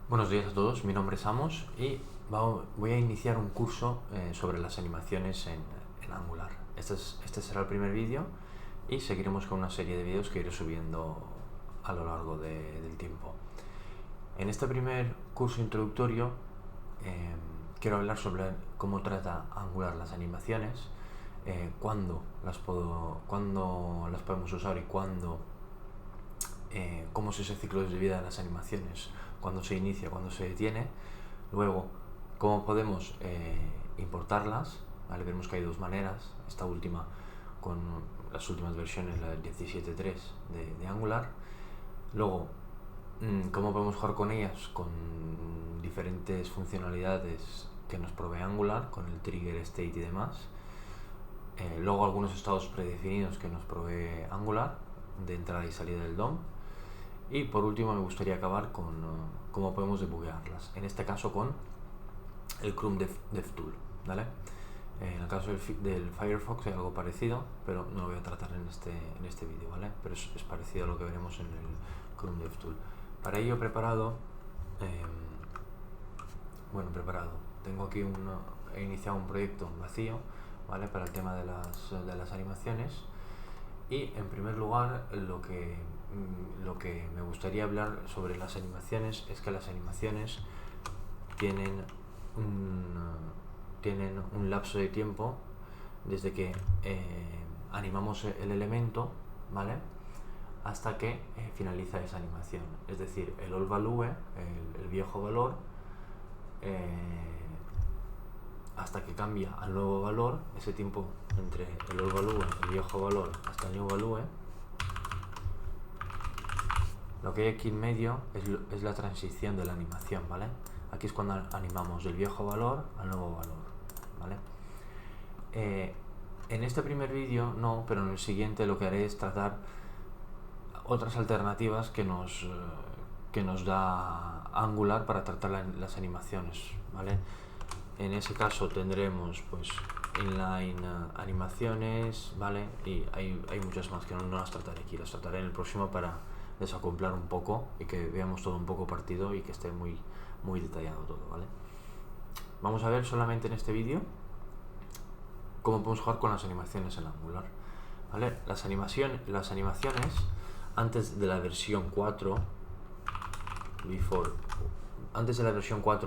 Buenos días a todos, mi nombre es Amos y voy a iniciar un curso sobre las animaciones en Angular. Este será el primer vídeo y seguiremos con una serie de vídeos que iré subiendo a lo largo del tiempo. En este primer curso introductorio quiero hablar sobre cómo trata Angular las animaciones, cuándo las podemos usar y cómo es ese ciclo de vida de las animaciones, cuándo se inicia, cuándo se detiene. Luego, cómo podemos importarlas, ¿vale? Vemos que hay dos maneras, esta última con las últimas versiones, la del 17.3 de Angular. Luego, cómo podemos jugar con ellas, con diferentes funcionalidades que nos provee Angular, con el trigger, state y demás. Luego algunos estados predefinidos que nos provee Angular de entrada y salida del DOM. Y por último me gustaría acabar con cómo podemos debuguearlas, en este caso con el Chrome DevTool, ¿vale? En el caso del Firefox hay algo parecido, pero no lo voy a tratar en este vídeo, ¿vale? Pero es parecido a lo que veremos en el Chrome DevTool. Para ello tengo aquí he iniciado un proyecto vacío, ¿vale? Para el tema de las animaciones. Y en primer lugar lo que me gustaría hablar sobre las animaciones es que las animaciones tienen un lapso de tiempo desde que animamos el elemento, ¿vale?, hasta que finaliza esa animación. Es decir, el old value, el viejo valor, hasta que cambia al nuevo valor, ese tiempo entre el old value, el viejo valor, hasta el new value, lo que hay aquí en medio es la transición de la animación, ¿vale? Aquí es cuando animamos del viejo valor al nuevo valor, ¿vale? En este primer vídeo no, pero en el siguiente lo que haré es tratar otras alternativas que nos da Angular para tratar las animaciones, ¿vale? En ese caso tendremos pues inline animaciones, ¿vale? Y hay muchas más que no las trataré aquí, las trataré en el próximo para desacoplar un poco y que veamos todo un poco partido y que esté muy detallado todo, ¿vale? Vamos a ver solamente en este vídeo cómo podemos jugar con las animaciones en Angular, ¿vale? Las animaciones antes de la versión 4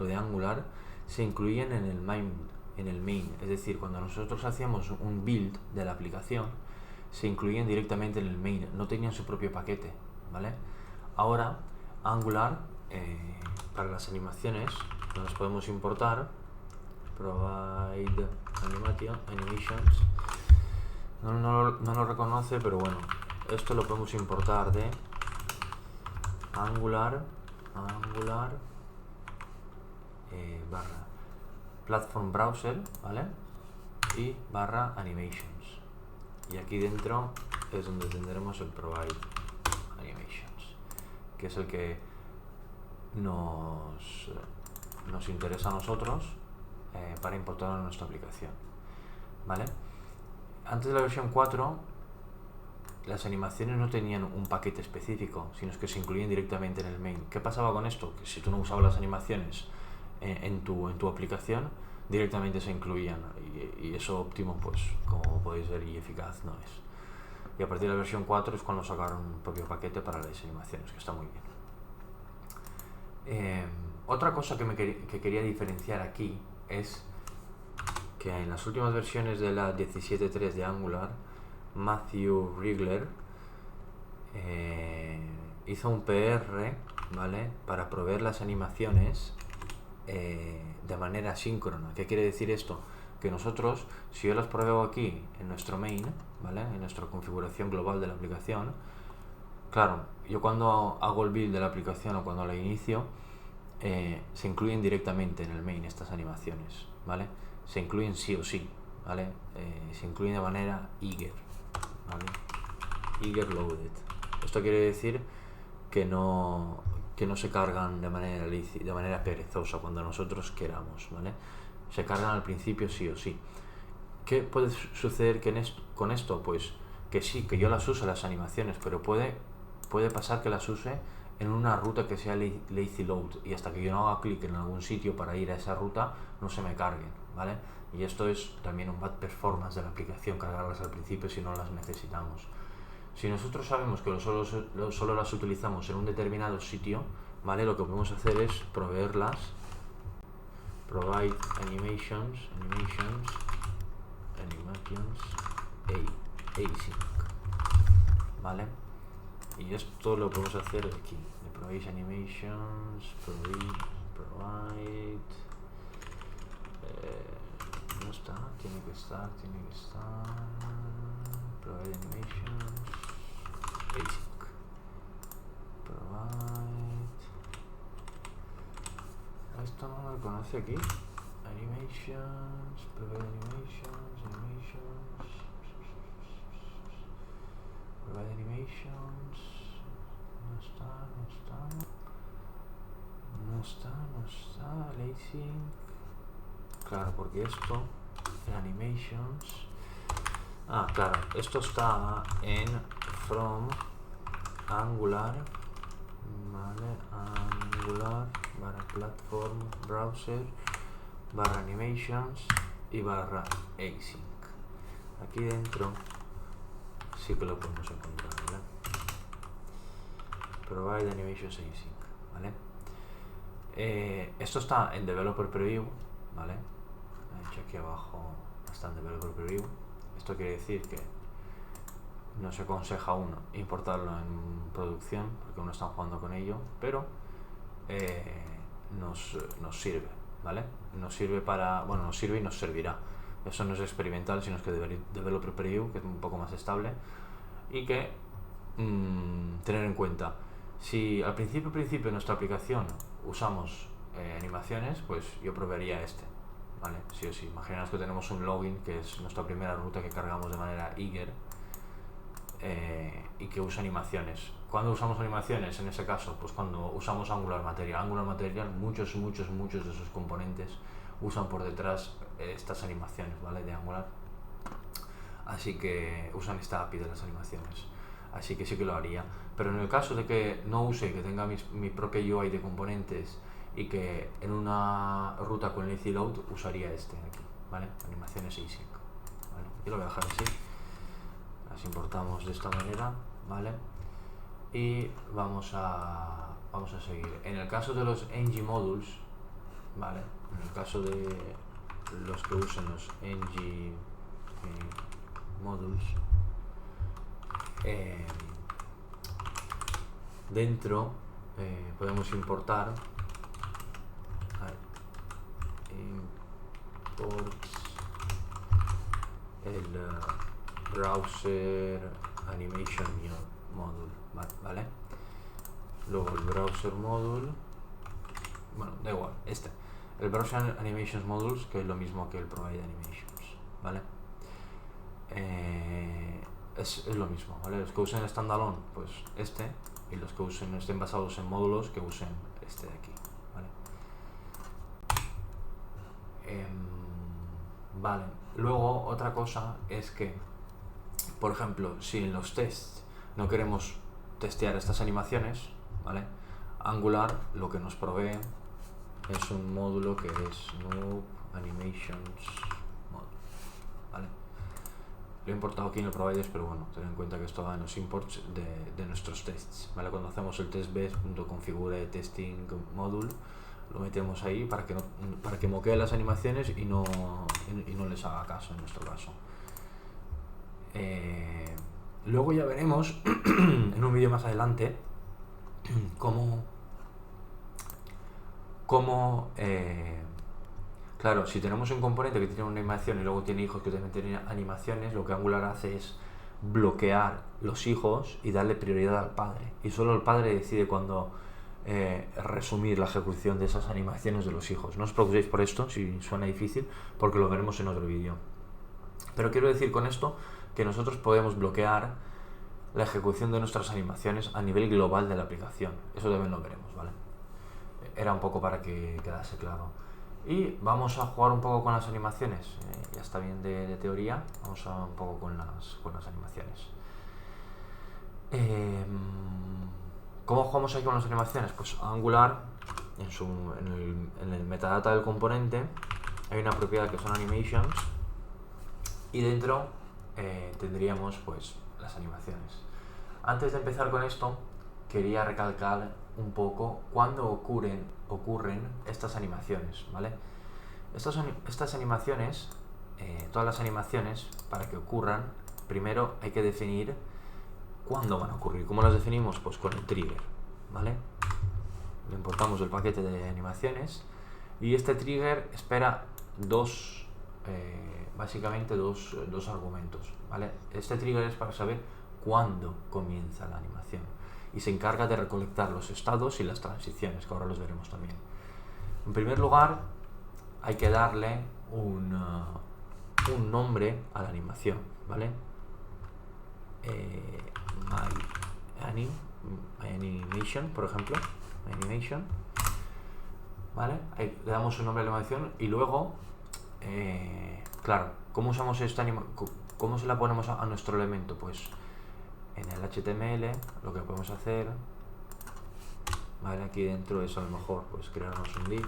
de Angular se incluyen en el main, es decir, cuando nosotros hacíamos un build de la aplicación se incluían directamente en el main, no tenían su propio paquete, ¿vale? Ahora Angular para las animaciones nos podemos importar provide animations, no lo reconoce, pero bueno, esto lo podemos importar de Angular barra platform browser, ¿vale? Y barra animations, y aquí dentro es donde tendremos el provide animations, que es el que nos interesa a nosotros para importarlo en nuestra aplicación, ¿vale? Antes de la versión 4 las animaciones no tenían un paquete específico, sino que se incluían directamente en el main. ¿Qué pasaba con esto? Que si tú no usabas las animaciones en tu aplicación, directamente se incluían, y eso óptimo, pues como podéis ver, y eficaz no es. Y a partir de la versión 4 es cuando sacaron un propio paquete para las animaciones, que está muy bien. Otra cosa que quería diferenciar aquí es que en las últimas versiones de la 17.3 de Angular, Matthew Riegler hizo un PR, ¿vale?, para proveer las animaciones de manera síncrona. ¿Qué quiere decir esto? Que nosotros, si yo las proveo aquí en nuestro main, ¿vale?, en nuestra configuración global de la aplicación, claro, yo cuando hago el build de la aplicación o cuando la inicio, se incluyen directamente en el main estas animaciones, ¿vale? Se incluyen sí o sí, ¿vale? Se incluyen de manera eager, ¿vale? Eager loaded. Esto quiere decir que no se cargan de manera perezosa cuando nosotros queramos, ¿vale? Se cargan al principio sí o sí. ¿Qué puede suceder con esto? Pues que sí, que yo las use las animaciones, pero puede pasar que las use en una ruta que sea lazy load, y hasta que yo no haga clic en algún sitio para ir a esa ruta no se me carguen, ¿vale? Y esto es también un bad performance de la aplicación, cargarlas al principio si no las necesitamos. Si nosotros sabemos que solo las utilizamos en un determinado sitio, ¿vale? Lo que podemos hacer es proveerlas, provide animations async, ¿vale? Y esto lo podemos hacer aquí, de provide animations, provide, no está, tiene que estar, provide animations async, provide, esto no lo conoce aquí, animations, provide animations, no está, async, claro, porque esto, en animations, claro, esto está en from Angular, vale, Angular /platform browser /animations y /async. Aquí dentro sí que lo podemos encontrar, ¿vale? Provide animations async, ¿vale? Esto está en developer preview, ¿vale? He hecho aquí abajo, está en developer preview. Esto quiere decir que no se aconseja uno importarlo en producción porque uno está jugando con ello, pero nos sirve, ¿vale? Nos sirve nos sirve y nos servirá. Eso no es experimental, sino es que developer preview, que es un poco más estable, y que tener en cuenta, si al principio de nuestra aplicación usamos animaciones, pues yo proveería este, ¿vale? Sí o sí. Imaginaos que tenemos un login que es nuestra primera ruta que cargamos de manera eager, y que usa animaciones. ¿Cuándo usamos animaciones? En ese caso, pues cuando usamos Angular Material. Angular Material, muchos de sus componentes usan por detrás estas animaciones, ¿vale? De Angular. Así que usan esta API de las animaciones. Así que sí que lo haría. Pero en el caso de que no use, que tenga mi propia UI de componentes y que en una ruta con lazy load usaría este de aquí, ¿vale? Animaciones async, ¿vale? Yo lo voy a dejar así. Las importamos de esta manera, ¿vale? Y vamos a seguir. En el caso de los ng modules, ¿vale? En el caso de los que usen los ng modules, dentro podemos importar imports el browser animation module, ¿vale? Luego el browser module, bueno, da igual, el browser animations modules, que es lo mismo que el provide animations, ¿vale? Es lo mismo, ¿vale? Los que usen standalone, pues y los que estén basados en módulos, que usen este de aquí, ¿vale? Vale, luego otra cosa es que, por ejemplo, si en los tests no queremos testear estas animaciones, ¿vale? Angular lo que nos provee es un módulo que es Noob Animations Module, ¿vale? Lo he importado aquí en el providers, pero bueno, ten en cuenta que esto va en los imports de nuestros tests, ¿vale? Cuando hacemos el test.configure testing module, lo metemos ahí para que moquee las animaciones y no les haga caso en nuestro caso. Luego ya veremos en un vídeo más adelante claro, si tenemos un componente que tiene una animación y luego tiene hijos que también tienen animaciones, lo que Angular hace es bloquear los hijos y darle prioridad al padre, y solo el padre decide cuándo resumir la ejecución de esas animaciones de los hijos. No os preocupéis por esto si suena difícil, porque lo veremos en otro vídeo. Pero quiero decir con esto que nosotros podemos bloquear la ejecución de nuestras animaciones a nivel global de la aplicación. Eso también lo veremos, ¿vale? Era un poco para que quedase claro. Y vamos a jugar un poco con las animaciones. Ya está bien de teoría, vamos a un poco con las animaciones. ¿Cómo jugamos aquí con las animaciones? Pues Angular, en el metadata del componente, hay una propiedad que son animations y dentro tendríamos pues las animaciones. Antes de empezar con esto, quería recalcar un poco cuándo ocurren estas animaciones, ¿vale? Estas animaciones, todas las animaciones, para que ocurran, primero hay que definir cuándo van a ocurrir. ¿Cómo las definimos? Pues con el trigger, ¿vale? Le importamos el paquete de animaciones y este trigger espera básicamente dos argumentos, ¿vale? Este trigger es para saber cuándo comienza la animación y se encarga de recolectar los estados y las transiciones, que ahora los veremos también. En primer lugar, hay que darle un nombre a la animación, ¿vale? My animation, por ejemplo, my animation, ¿vale? Ahí le damos un nombre a la animación y luego, claro, ¿cómo usamos cómo se la ponemos a nuestro elemento? Pues en el HTML lo que podemos hacer, ¿vale? Aquí dentro es a lo mejor pues crearnos un div,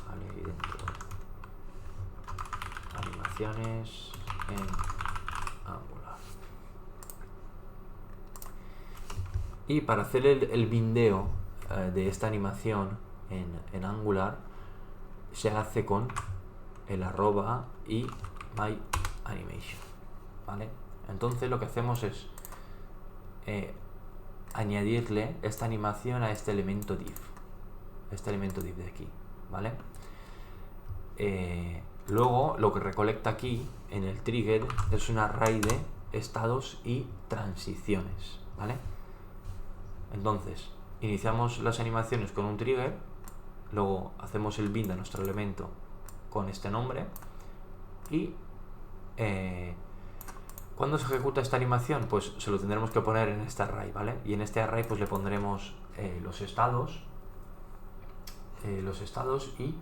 ¿vale? Y dentro animaciones en Angular. Y para hacer el bindeo de esta animación en Angular se hace con el arroba y my animation, ¿vale? Entonces lo que hacemos es añadirle esta animación a este elemento div de aquí, ¿vale? Luego lo que recolecta aquí en el trigger es un array de estados y transiciones, ¿vale? Entonces iniciamos las animaciones con un trigger, luego hacemos el bind a nuestro elemento con este nombre y ¿cuándo se ejecuta esta animación? Pues se lo tendremos que poner en este array, ¿vale? Y en este array pues le pondremos los estados y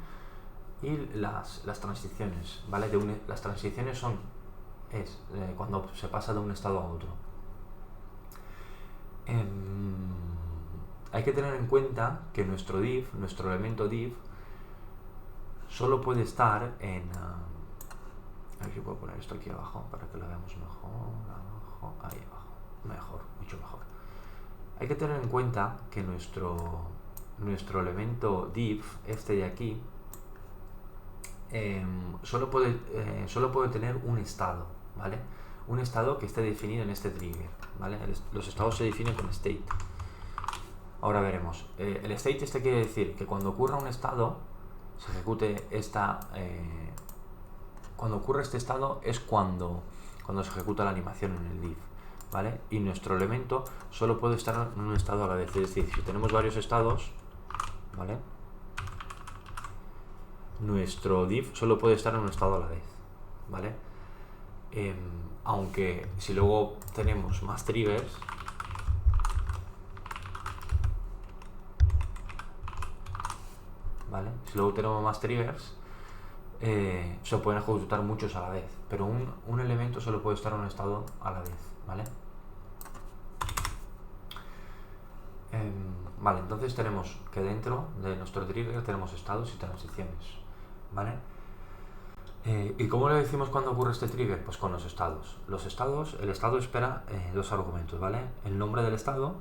las transiciones, ¿vale? Las transiciones son cuando se pasa de un estado a otro. Hay que tener en cuenta que nuestro elemento div, solo puede estar en... a ver si puedo poner esto aquí abajo para que lo veamos mejor. Ahí abajo. Mejor, mucho mejor. Hay que tener en cuenta que nuestro elemento div, este de aquí, solo puede tener un estado, ¿vale? Un estado que esté definido en este trigger, ¿vale? Los estados se definen con state. Ahora veremos. El state quiere decir que cuando ocurra un estado, se ejecute cuando ocurre este estado es cuando se ejecuta la animación en el div, ¿vale? Y nuestro elemento solo puede estar en un estado a la vez. Es decir, si tenemos varios estados, ¿vale? Nuestro div solo puede estar en un estado a la vez, ¿vale? Aunque si luego tenemos más triggers, ¿vale? Si luego tenemos más triggers, se pueden ejecutar muchos a la vez, pero un elemento solo puede estar en un estado a la vez, ¿vale? Vale, entonces tenemos que dentro de nuestro trigger tenemos estados y transiciones, ¿vale? ¿Y cómo le decimos cuando ocurre este trigger? Pues con los estados. El estado espera dos argumentos, ¿vale? El nombre del estado.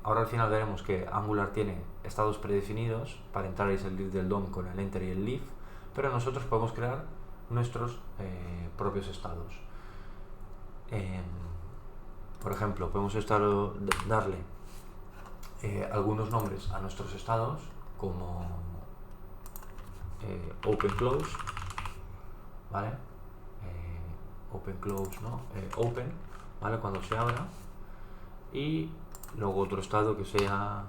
Ahora al final veremos que Angular tiene estados predefinidos para entrar y salir del DOM con el enter y el leave, pero nosotros podemos crear nuestros propios estados. Por ejemplo, podemos darle algunos nombres a nuestros estados como open close, ¿vale? Open close, ¿no? Open, ¿vale? Cuando se abra, y luego otro estado que sea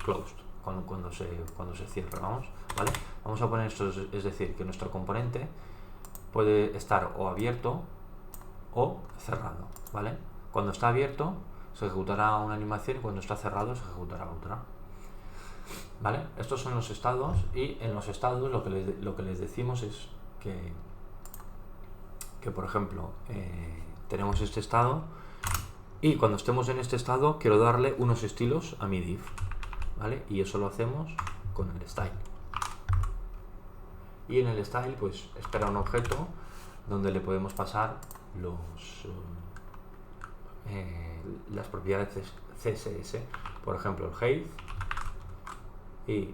closed, cuando se cierra, ¿vale? Vamos a poner esto, es decir, que nuestro componente puede estar o abierto o cerrado, ¿vale? Cuando está abierto se ejecutará una animación y cuando está cerrado se ejecutará otra, ¿vale? Estos son los estados, y en los estados lo que les decimos es que por ejemplo, tenemos este estado Y cuando estemos en este estado, quiero darle unos estilos a mi div, ¿vale? Y eso lo hacemos con el style. Y en el style, pues espera un objeto donde le podemos pasar las propiedades CSS, por ejemplo el height, y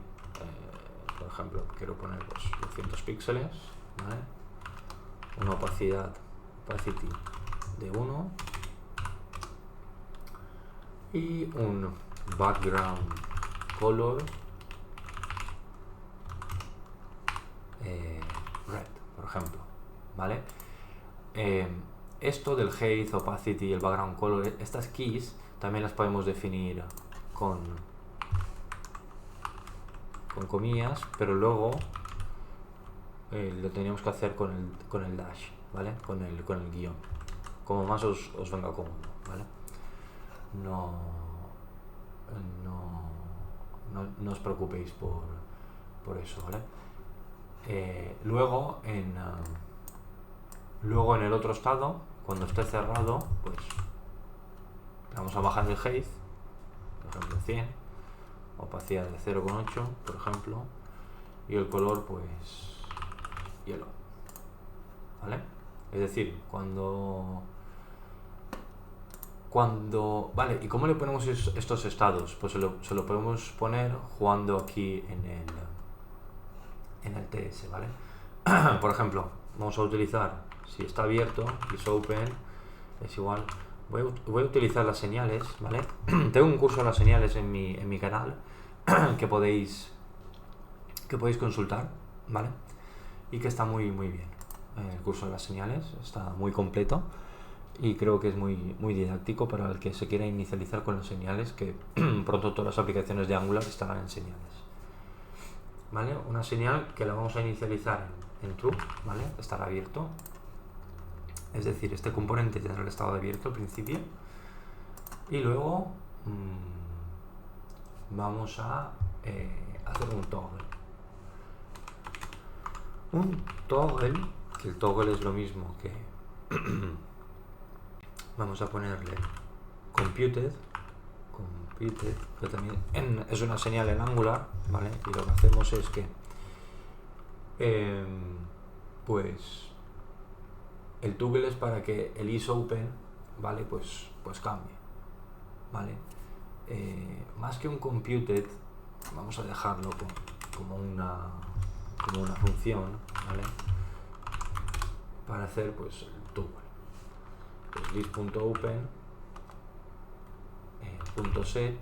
por ejemplo quiero poner 200 píxeles, ¿vale? Una opacity de 1 y un background color red, por ejemplo, ¿vale? Esto del height, opacity y el background color, estas keys también las podemos definir con comillas, pero luego lo teníamos que hacer con el dash, ¿vale? Con el guión, como más os venga cómodo, ¿vale? No os preocupéis por eso, ¿vale? Luego en el otro estado, cuando esté cerrado, pues vamos a bajar el height, por ejemplo 100, opacidad de 0,8, por ejemplo, y el color pues yellow, ¿vale? Es decir, vale, ¿y cómo le ponemos estos estados? Pues se lo podemos poner jugando aquí en el TS, ¿vale? Por ejemplo, vamos a utilizar, si está abierto, is open, es igual. Voy a utilizar las señales, ¿vale? Tengo un curso de las señales en mi canal que podéis consultar, ¿vale? Y que está muy bien. El curso de las señales está muy completo y creo que es muy didáctico para el que se quiera inicializar con las señales, que pronto todas las aplicaciones de Angular estarán en señales, ¿vale? Una señal que la vamos a inicializar en true, ¿vale? Estará abierto, es decir, este componente tendrá el estado de abierto al principio, y luego vamos a hacer un toggle, que el toggle es lo mismo que vamos a ponerle computed, que también es una señal en Angular, ¿vale? Y lo que hacemos es que pues el toggle es para que el isOpen, ¿vale? Pues cambie, ¿vale? Más que un computed, vamos a dejarlo como una función, ¿vale? Para hacer pues el toggle, pues list.open .set,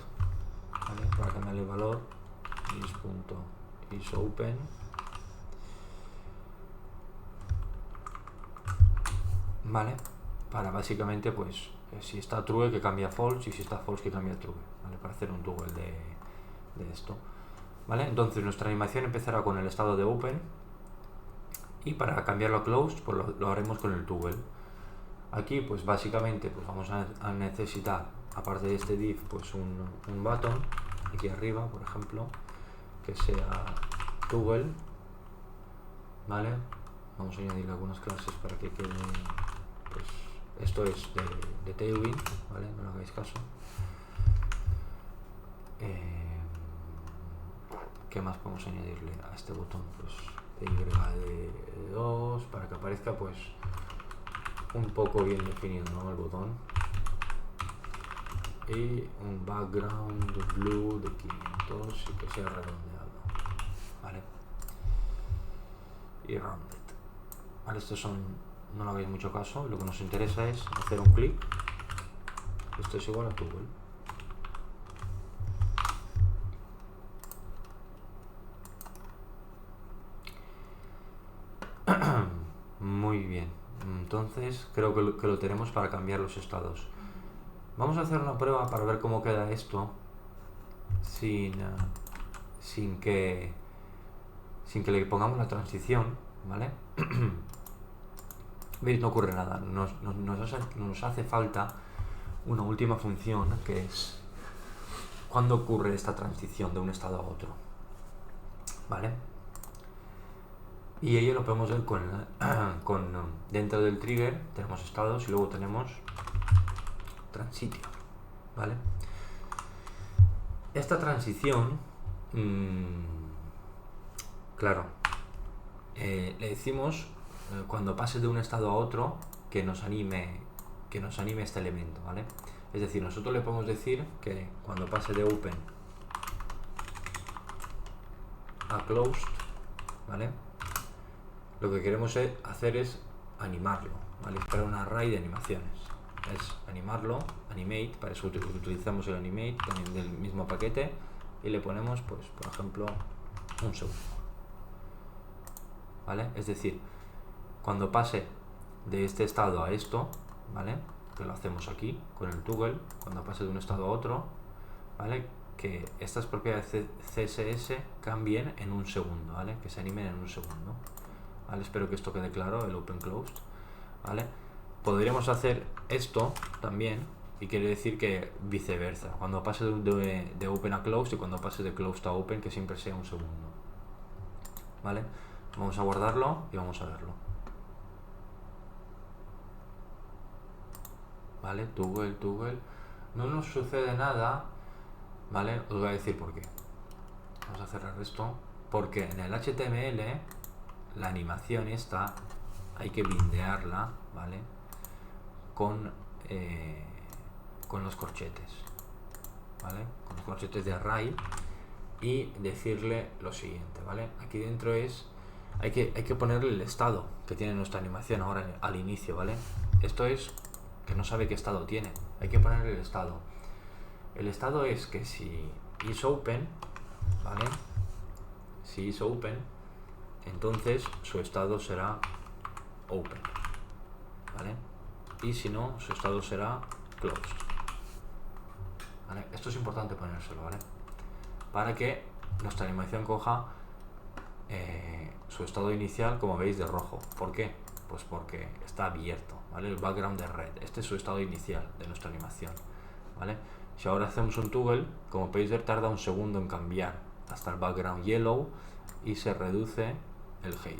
¿vale? Para cambiar el valor, list.isOpen, ¿vale? Para básicamente pues si está true que cambia false y si está false que cambia true, ¿vale? Para hacer un toggle de esto, ¿vale? Entonces nuestra animación empezará con el estado de open y para cambiarlo a closed pues lo haremos con el toggle. Aquí pues básicamente pues vamos a necesitar, aparte de este div, pues un button aquí arriba, por ejemplo, que sea toggle, ¿vale? Vamos a añadir algunas clases para que quede, pues esto es de Tailwind, ¿vale? No le hagáis caso. ¿Qué más podemos añadirle a este botón? Pues Y2 para que aparezca pues un poco bien definido, ¿no? El botón, y un background blue de 500 y que sea redondeado, ¿vale? Y rounded, ¿vale? Estos son, no le hagáis mucho caso, lo que nos interesa es hacer un clic, esto es igual a toggle. Muy bien, entonces creo que lo tenemos para cambiar los estados. Vamos a hacer una prueba para ver cómo queda esto sin que le pongamos la transición, ¿vale? ¿Veis? No ocurre nada. Nos hace falta una última función, que es cuando ocurre esta transición de un estado a otro, ¿vale? Y ello lo podemos ver con dentro del trigger tenemos estados y luego tenemos transition, ¿vale? Esta transición, claro, le decimos cuando pase de un estado a otro que nos anime este elemento, ¿vale? Es decir, nosotros le podemos decir que cuando pase de open a closed, ¿vale? Lo que queremos hacer es animarlo, ¿vale? Para un array de animaciones. Es animarlo, animate, para eso utilizamos el animate también del mismo paquete y le ponemos, pues, por ejemplo, un segundo, ¿vale? Es decir, cuando pase de este estado a esto, ¿vale? Que lo hacemos aquí con el toggle, cuando pase de un estado a otro, ¿vale? Que estas propiedades CSS cambien en un segundo, ¿vale? Que se animen en un segundo, ¿vale? Espero que esto quede claro, el open closed, ¿vale? Podríamos hacer esto también y quiere decir que viceversa, cuando pase de open a closed y cuando pase de closed a open, que siempre sea un segundo, ¿vale? Vamos a guardarlo y vamos a verlo, ¿vale? Toggle, no nos sucede nada, ¿vale? Os voy a decir por qué. Vamos a cerrar esto, porque en el HTML la animación esta hay que bindearla, ¿vale? Con los corchetes, ¿vale? Con los corchetes de array y decirle lo siguiente, ¿vale? Aquí dentro hay que ponerle el estado que tiene nuestra animación ahora al inicio, ¿vale? Esto es que no sabe qué estado tiene, hay que ponerle el estado. El estado es que si is open, ¿vale? Si is open, entonces su estado será open, ¿vale? Y si no, su estado será closed, ¿vale? Esto es importante ponérselo, ¿vale? Para que nuestra animación coja su estado inicial, como veis, de rojo. ¿Por qué? Pues porque está abierto, ¿vale? El background de red. Este es su estado inicial de nuestra animación, ¿vale? Si ahora hacemos un toggle, como podéis ver, tarda un segundo en cambiar hasta el background yellow y se reduce el haze,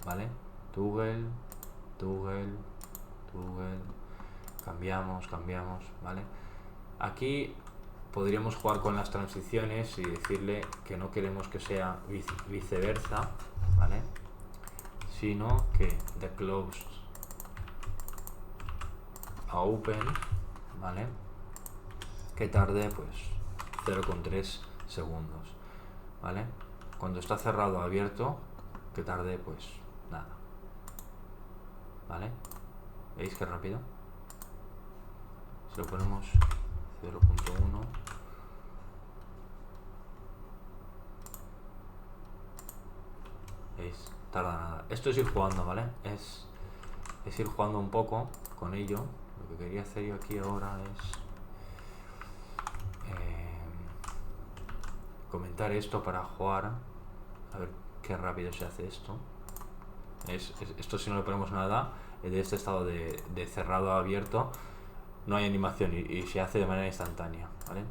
¿vale? Toggle, cambiamos, ¿vale? Aquí podríamos jugar con las transiciones y decirle que no queremos que sea viceversa, ¿vale? Sino que de closed a open, ¿vale? Que tarde pues 0,3 segundos, ¿vale? Cuando está cerrado o abierto, que tarde pues nada, ¿vale? ¿Veis qué rápido? Si lo ponemos 0.1, ¿veis? Tarda nada. Esto es ir jugando, ¿vale? Es ir jugando un poco con ello. Lo que quería hacer yo aquí ahora es comentar esto para jugar, a ver qué rápido se hace esto. Esto, si no le ponemos nada, de este estado de cerrado a abierto, no hay animación y se hace de manera instantánea, ¿vale?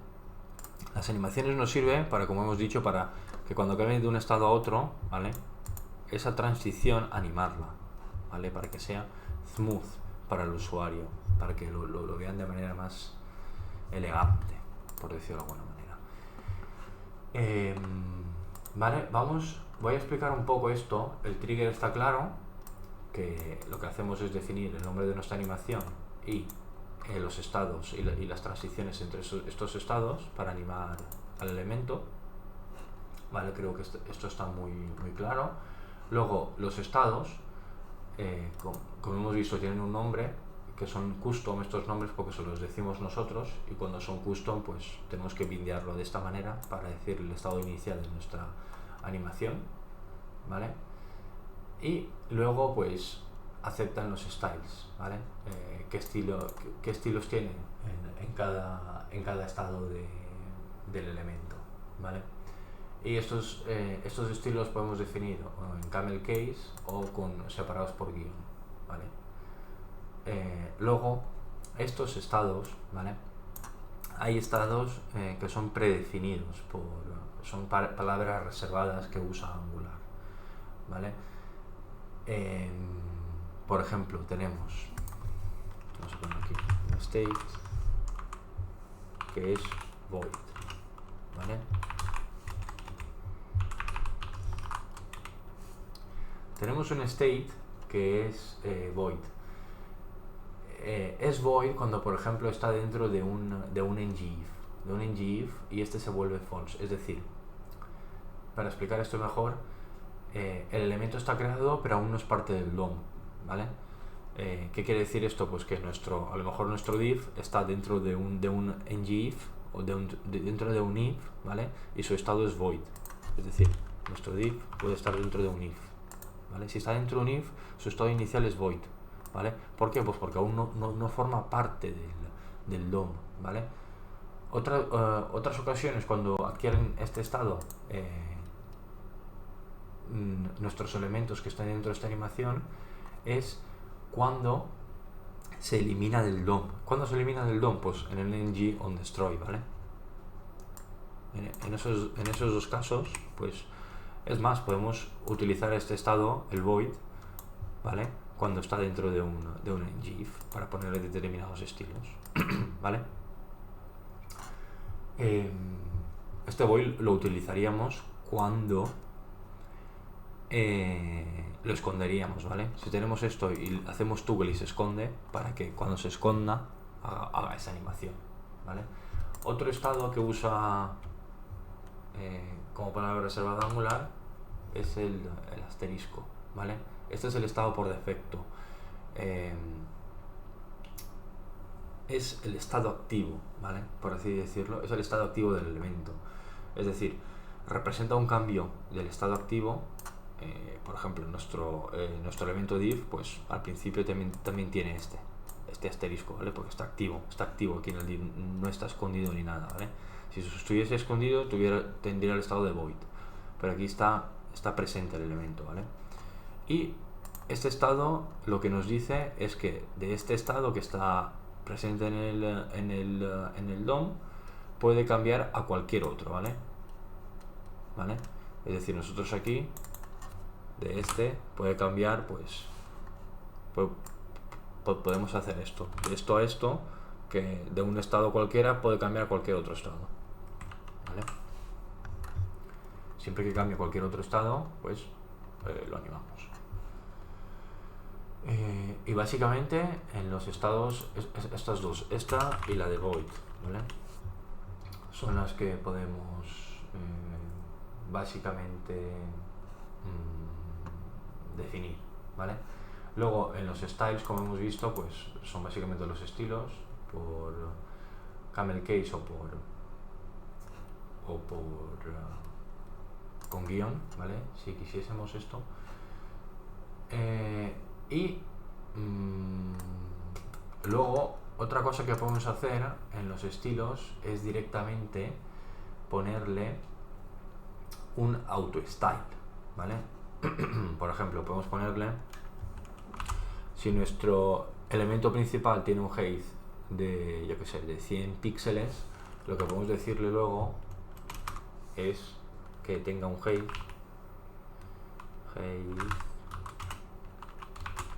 Las animaciones nos sirven para, como hemos dicho, para que cuando cambien de un estado a otro, ¿vale? Esa transición animarla, ¿vale? Para que sea smooth para el usuario, para que lo vean de manera más elegante, por decirlo de alguna manera. Vale, voy a explicar un poco esto. El trigger está claro, que lo que hacemos es definir el nombre de nuestra animación y los estados y las transiciones entre estos estados para animar al elemento, vale. Creo que esto está muy claro. Luego los estados, como hemos visto, tienen un nombre, que son custom estos nombres porque se los decimos nosotros, y cuando son custom pues tenemos que bindearlo de esta manera para decir el estado inicial de nuestra animación, ¿vale? Y luego pues aceptan los styles, ¿vale? Qué estilos tienen en cada estado del elemento, ¿vale? Y estos estilos podemos definir en camel case o separados por guión, ¿vale? Luego estos estados, ¿vale? Hay estados que son predefinidos, son palabras reservadas que usa Angular, ¿vale? Por ejemplo, vamos a poner aquí state, que es void, ¿vale? Tenemos un state que es void. Es void cuando, por ejemplo, está dentro de un ngIf, y este se vuelve false. Es decir, para explicar esto mejor, el elemento está creado pero aún no es parte del DOM, ¿vale? ¿Qué quiere decir esto? Pues que a lo mejor nuestro div está dentro de un ngIf o dentro de un if, ¿vale? Y su estado es void. Es decir, nuestro div puede estar dentro de un if, ¿vale? Si está dentro de un if, su estado inicial es void, ¿vale? ¿Por qué? Pues porque aún no forma parte del DOM, ¿vale? Otras ocasiones cuando adquieren este estado nuestros elementos que están dentro de esta animación es cuando se elimina del DOM. ¿Cuándo se elimina del DOM? Pues en el ng on destroy, ¿vale? En esos dos casos, pues es más, podemos utilizar este estado, el void, ¿vale? Cuando está dentro de un ngIf para ponerle determinados estilos, ¿vale? Este void lo utilizaríamos cuando lo esconderíamos, ¿vale? Si tenemos esto y hacemos toggle y se esconde, para que cuando se esconda haga esa animación, ¿vale? Otro estado que usa como palabra reservada Angular es el asterisco, ¿vale? Este es el estado por defecto. Es el estado activo, ¿vale? Por así decirlo, es el estado activo del elemento. Es decir, representa un cambio del estado activo. Por ejemplo, nuestro elemento div, pues al principio también tiene este asterisco, ¿vale? Porque está activo aquí en el div, no está escondido ni nada, ¿vale? Si estuviese escondido, tendría el estado de void, pero aquí está presente el elemento, ¿vale? Y este estado lo que nos dice es que de este estado que está presente en el DOM puede cambiar a cualquier otro, ¿vale? Es decir, nosotros aquí de este puede cambiar, pues podemos hacer esto, de esto a esto, que de un estado cualquiera puede cambiar a cualquier otro estado, ¿vale? Siempre que cambie cualquier otro estado, pues lo animamos. Y básicamente en los estados, estas dos, esta y la de void, ¿vale? Son las que podemos básicamente definir, ¿vale? Luego en los styles, como hemos visto, pues son básicamente los estilos por camel case o por con guión, ¿vale? Si quisiésemos esto. Luego otra cosa que podemos hacer en los estilos es directamente ponerle un auto style, ¿vale? Por ejemplo, podemos ponerle, si nuestro elemento principal tiene un height de, yo que sé, de 100 píxeles, lo que podemos decirle luego es que tenga un height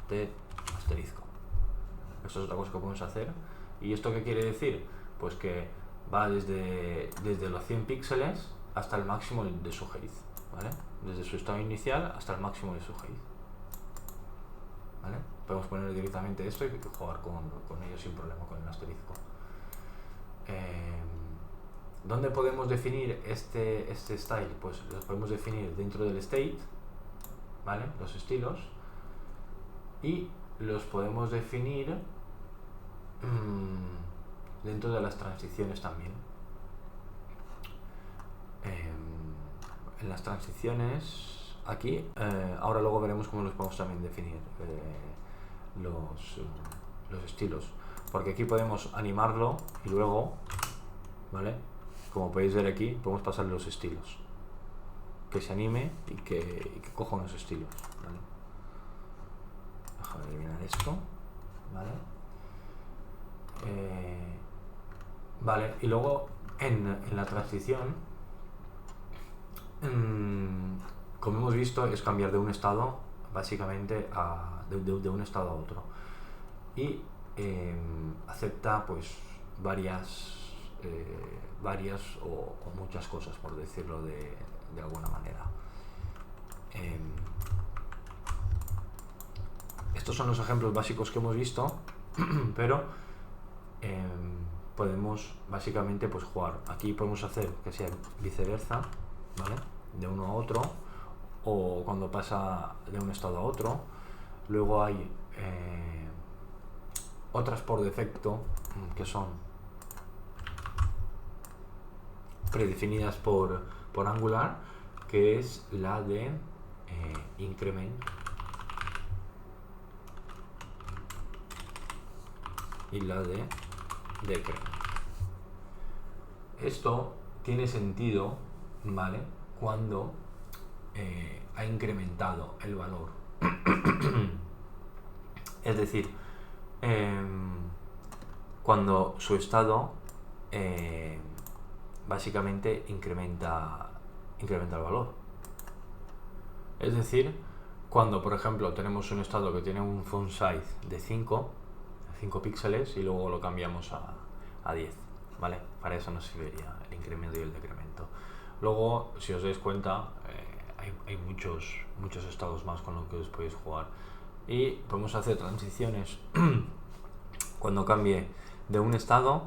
de asterisco. Esto es otra cosa que podemos hacer. ¿Y esto qué quiere decir? Pues que va desde los 100 píxeles hasta el máximo de su height, ¿vale? Desde su estado inicial hasta el máximo de su height, ¿vale? Podemos poner directamente esto y jugar con ello sin problema, con el asterisco. ¿Dónde podemos definir este style? Pues lo podemos definir dentro del state, ¿vale? Los estilos, y los podemos definir dentro de las transiciones también. En las transiciones aquí, ahora luego veremos cómo los podemos también definir, los estilos, porque aquí podemos animarlo y luego, ¿vale? Como podéis ver aquí, podemos pasar los estilos, que se anime y que coja unos estilos, ¿vale? Déjame eliminar esto, ¿vale? Vale, y luego en la transición, como hemos visto, es cambiar de un estado básicamente de un estado a otro, y acepta pues varias varias o muchas cosas, por decirlo de alguna manera. Estos son los ejemplos básicos que hemos visto, pero podemos básicamente pues jugar. Aquí podemos hacer que sea viceversa, ¿vale? De uno a otro, o cuando pasa de un estado a otro. Luego hay otras por defecto que son predefinidas por Angular, que es la de increment y la de decrement. Esto tiene sentido, ¿vale? Cuando ha incrementado el valor. Es decir, cuando su estado básicamente incrementa el valor. Es decir, cuando por ejemplo tenemos un estado que tiene un font size de 5 píxeles y luego lo cambiamos a 10, ¿vale? Para eso nos serviría el incremento y el decremento. Luego, si os dais cuenta, hay muchos estados más con los que os podéis jugar. Y podemos hacer transiciones cuando cambie de un estado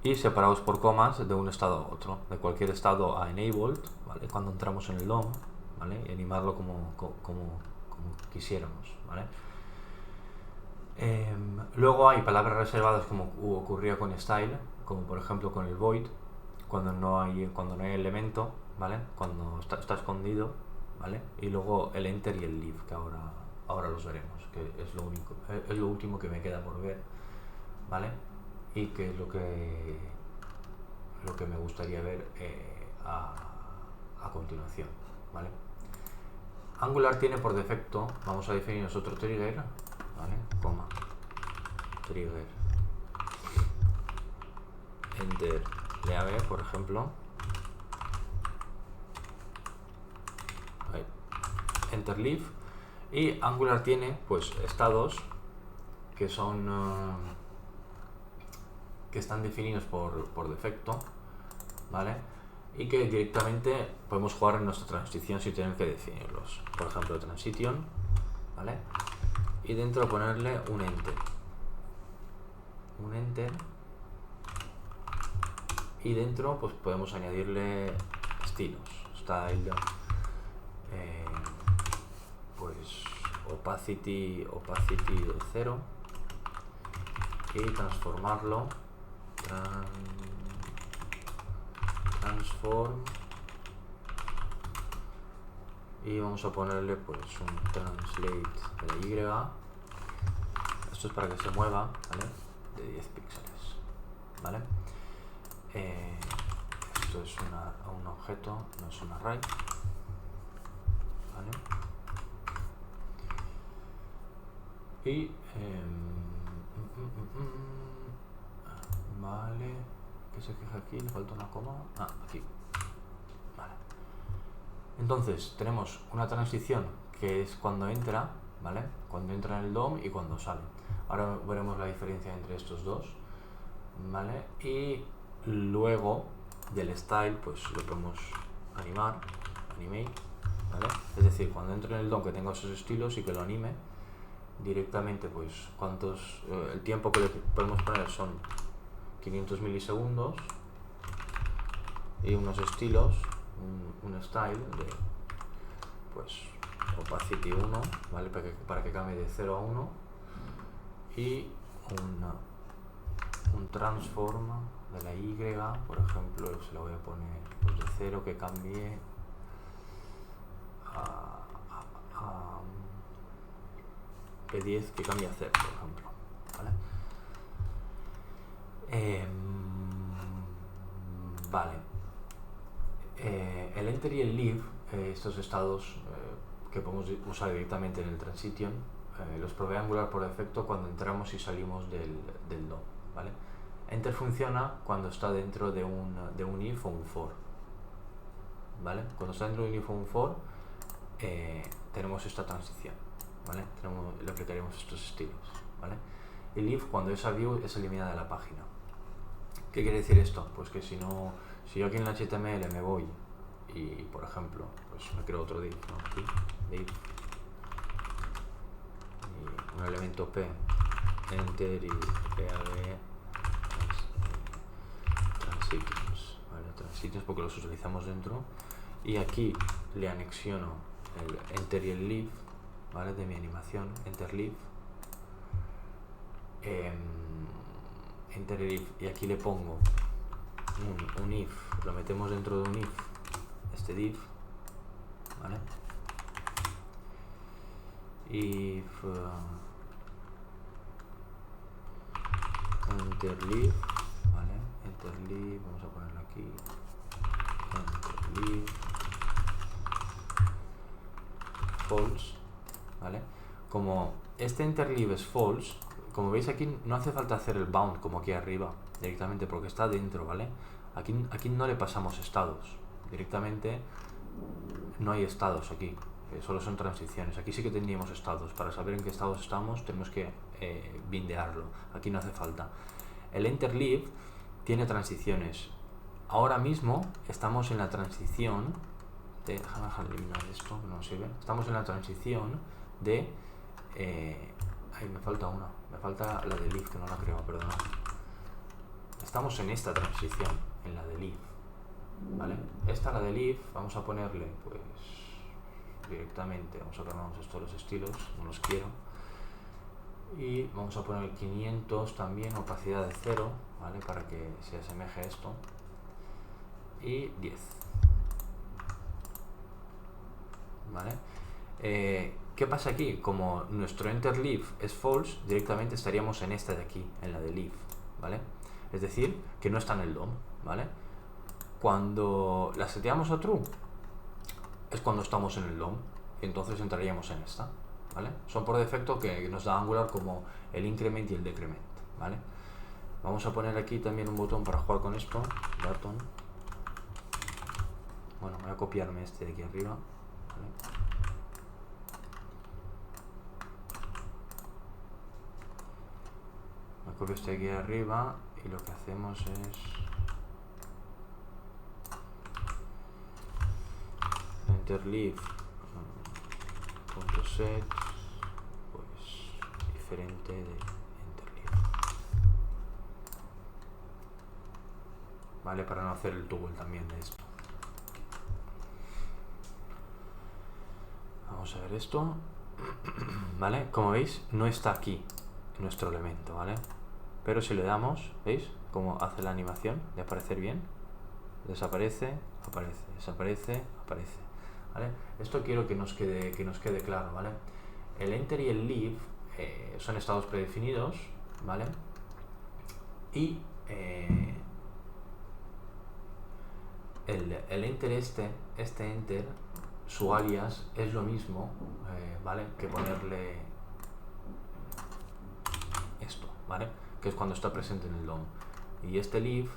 y separados por comas de un estado a otro, de cualquier estado a enabled, ¿vale? Cuando entramos en el DOM, ¿vale? Y animarlo como quisiéramos, ¿vale? Luego hay palabras reservadas como ocurría con style, como por ejemplo con el void, cuando no hay elemento, ¿vale? Cuando está escondido, ¿vale? Y luego el enter y el leave, que ahora los veremos, que es lo último que me queda por ver, ¿vale? Y que es lo que me gustaría ver a continuación, ¿vale? Angular tiene por defecto, vamos a definir otro trigger, ¿vale? Coma, trigger, enter leave, por ejemplo, ahí, enter leave. Y Angular tiene pues estados que son que están definidos por defecto, ¿vale? Y que directamente podemos jugar en nuestra transición si tenemos que definirlos. Por ejemplo, transition, ¿vale? Y dentro ponerle un enter, y dentro pues podemos añadirle estilos, style, pues opacity de 0, y transformarlo, transform, y vamos a ponerle pues un translate de la Y. Esto es para que se mueva, ¿vale? De 10 píxeles, ¿vale? Esto es un objeto, no es un array, ¿vale? Y vale, que se queja aquí, le falta una coma, aquí, vale. Entonces tenemos una transición que es cuando entra, ¿vale? Cuando entra en el DOM y cuando sale. Ahora veremos la diferencia entre estos dos, ¿vale? Y luego del style pues lo podemos animate, ¿vale? Es decir, cuando entre en el DOM que tenga esos estilos y que lo anime directamente, pues el tiempo que le podemos poner son 500 milisegundos y unos estilos, un style de pues opacity 1, ¿vale? Para que cambie de 0 a 1, y un transform de la Y, por ejemplo, se lo voy a poner pues de 0 que cambie de 10 que cambie a 0, por ejemplo, ¿vale? Vale. El enter y el leave, estos estados que podemos usar directamente en el transition, los provee Angular por defecto cuando entramos y salimos del DOM, ¿vale? Enter funciona cuando está dentro de un if o un for, ¿vale? Cuando está dentro de un if o un for, tenemos esta transición, ¿vale? Le aplicaremos estos estilos, ¿vale? Y leave cuando esa view es eliminada de la página, ¿Qué quiere decir esto? Pues que si yo aquí en el HTML me voy y, por ejemplo, pues me creo otro div, ¿no? Aquí, div, y un elemento p, enter y pab transitions, ¿vale? Transitions porque los utilizamos dentro, y aquí le anexiono el enter y el leave, ¿vale? De mi animación, enter leave, enter y leave, y aquí le pongo un if, lo metemos dentro de un if, este div, ¿vale? If enter leave, ¿vale? Enter leave, vamos a ponerlo aquí, enter leave false, ¿vale? Como este enter leave es false, como veis aquí no hace falta hacer el bound como aquí arriba directamente porque está dentro, ¿vale? Aquí no le pasamos estados, directamente no hay estados aquí, solo son transiciones. Aquí sí que tendríamos estados, para saber en qué estados estamos tenemos que bindearlo, aquí no hace falta. El enter leave tiene transiciones. Ahora mismo estamos en la transición de, déjame eliminar esto que no sirve. Estamos en la transición de me falta una, me falta la de leave que no la creo, perdón. Estamos en esta transición, en la de leave, ¿vale? Esta, la de leave, vamos a ponerle pues directamente, vamos a cambiar estos los estilos, no los quiero, y vamos a poner 500 también, opacidad de 0, ¿vale? Para que se asemeje a esto, y 10, ¿vale? ¿Qué pasa aquí? Como nuestro enter leave es false, directamente estaríamos en esta de aquí, en la de leave, ¿vale? Es decir, que no está en el DOM, ¿vale? Cuando la seteamos a true, es cuando estamos en el DOM, y entonces entraríamos en esta, ¿vale? Son por defecto que nos da Angular como el increment y el decrement, ¿vale? Vamos a poner aquí también un botón para jugar con esto, button. Bueno, voy a copiarme este de aquí arriba, ¿vale? Me copio este de aquí arriba y lo que hacemos es enter leave punto set, pues diferente de enter leave, vale, para no hacer el toggle también de esto. Vamos a ver esto, vale, como veis no está aquí nuestro elemento, vale, pero si le damos, veis cómo hace la animación de aparecer bien, desaparece, aparece, desaparece, aparece, ¿vale? Esto quiero que nos quede claro, ¿vale? El enter y el leave son estados predefinidos, ¿vale? Y el enter este enter, su alias es lo mismo, ¿vale? Que ponerle esto, ¿vale? Que es cuando está presente en el DOM. Y este leave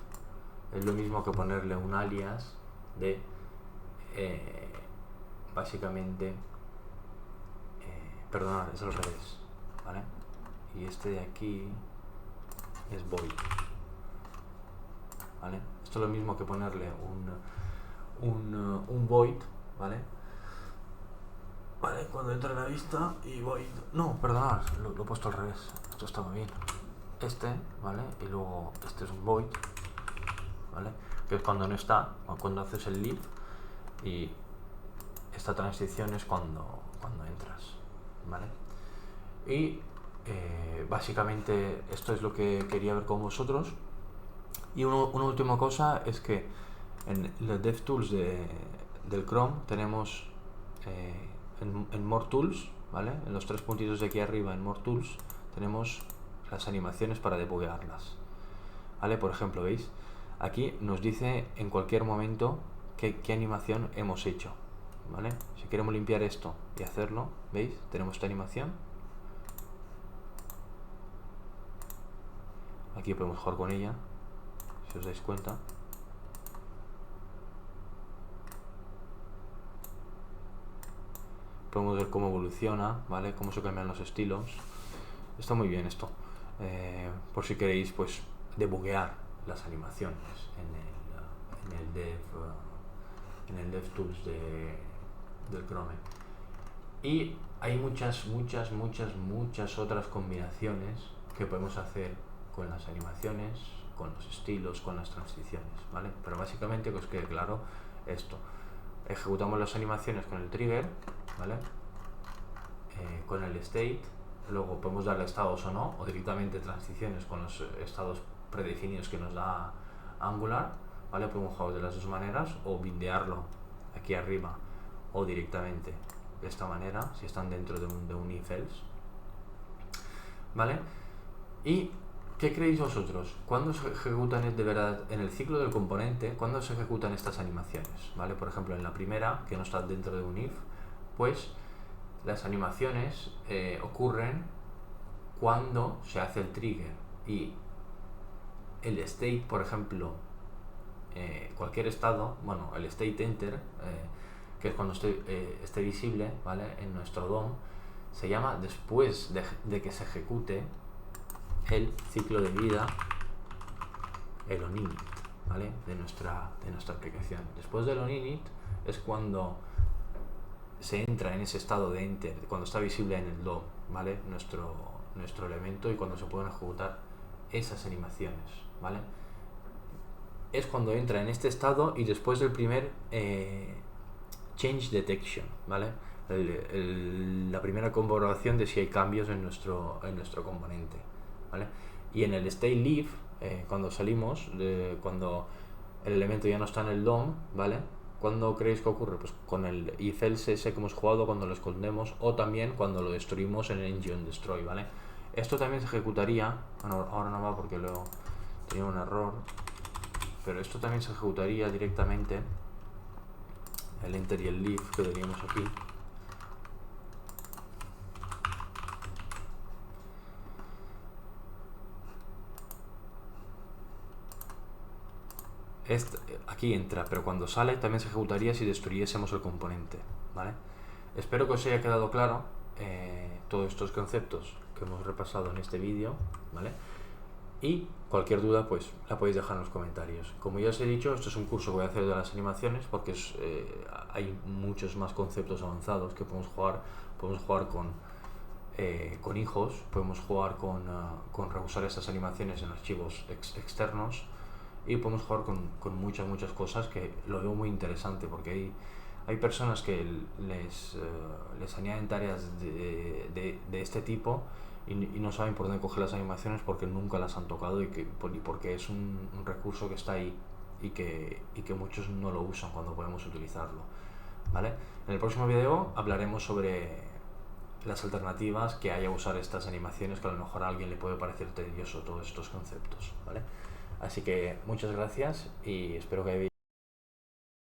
es lo mismo que ponerle un alias de básicamente perdonad, es al revés, ¿vale? Y este de aquí es void, ¿vale? Esto es lo mismo que ponerle un void, ¿vale? Vale, cuando entra en la vista y void, no, perdonad, lo he puesto al revés, esto estaba bien, este, ¿vale? Y luego este es un void, ¿vale? Que es cuando no está, cuando haces el leave, y esta transición es cuando entras, ¿vale? Y básicamente esto es lo que quería ver con vosotros. Y una última cosa es que en los DevTools del Chrome tenemos en More Tools, ¿vale? En los 3 puntitos de aquí arriba en More Tools tenemos las animaciones para debuguearlas, ¿vale? Por ejemplo, ¿veis? Aquí nos dice en cualquier momento qué animación hemos hecho, ¿vale? Si queremos limpiar esto y hacerlo, ¿veis? Tenemos esta animación. Aquí podemos jugar con ella, si os dais cuenta. Podemos ver cómo evoluciona, ¿vale? Cómo se cambian los estilos. Está muy bien esto. Por si queréis, pues, debuguear las animaciones en el DevTools del Chrome. Y hay muchas otras combinaciones que podemos hacer con las animaciones, con los estilos, con las transiciones, ¿vale? Pero básicamente que os quede claro esto. Ejecutamos las animaciones con el trigger, ¿vale? Con el state, luego podemos darle estados o no, o directamente transiciones con los estados predefinidos que nos da Angular, ¿vale? Podemos jugar de las dos maneras, o bindearlo aquí arriba, o directamente de esta manera, si están dentro de un if-else, ¿vale? ¿Y qué creéis vosotros? ¿Cuándo se ejecutan de verdad en el ciclo del componente? ¿Cuándo se ejecutan estas animaciones? ¿Vale? Por ejemplo, en la primera, que no está dentro de un if, pues las animaciones ocurren cuando se hace el trigger, y el state, por ejemplo, cualquier estado, bueno, el state enter, que es cuando esté visible, ¿vale? En nuestro DOM, se llama después de que se ejecute el ciclo de vida, el onInit, ¿vale? de nuestra aplicación. Después del onInit es cuando se entra en ese estado de enter, cuando está visible en el DOM, ¿vale? nuestro elemento, y cuando se pueden ejecutar esas animaciones, ¿vale? Es cuando entra en este estado y después del primer change detection, ¿vale? La primera comprobación de si hay cambios en nuestro componente, ¿vale? Y en el stay leave, cuando salimos, cuando el elemento ya no está en el DOM, ¿vale? ¿Cuándo creéis que ocurre? Pues con el if else ese que hemos jugado, cuando lo escondemos, o también cuando lo destruimos en el engine destroy, ¿vale? Esto también se ejecutaría, bueno, ahora no va porque luego tenía un error, pero esto también se ejecutaría directamente, el enter y el leave que teníamos aquí. Aquí entra, pero cuando sale también se ejecutaría si destruyésemos el componente, ¿vale? Espero que os haya quedado claro todos estos conceptos que hemos repasado en este vídeo, ¿vale? Y cualquier duda, pues la podéis dejar en los comentarios. Como ya os he dicho, esto es un curso que voy a hacer de las animaciones, porque hay muchos más conceptos avanzados que podemos jugar con hijos, podemos jugar con reusar estas animaciones en archivos externos, y podemos jugar con muchas cosas que lo veo muy interesante, porque hay personas que les añaden tareas de este tipo y no saben por dónde coger las animaciones porque nunca las han tocado, y porque es un recurso que está ahí y que muchos no lo usan cuando podemos utilizarlo, ¿vale? En el próximo video hablaremos sobre las alternativas que hay a usar estas animaciones, que a lo mejor a alguien le puede parecer tedioso todos estos conceptos, ¿vale? Así que muchas gracias y espero que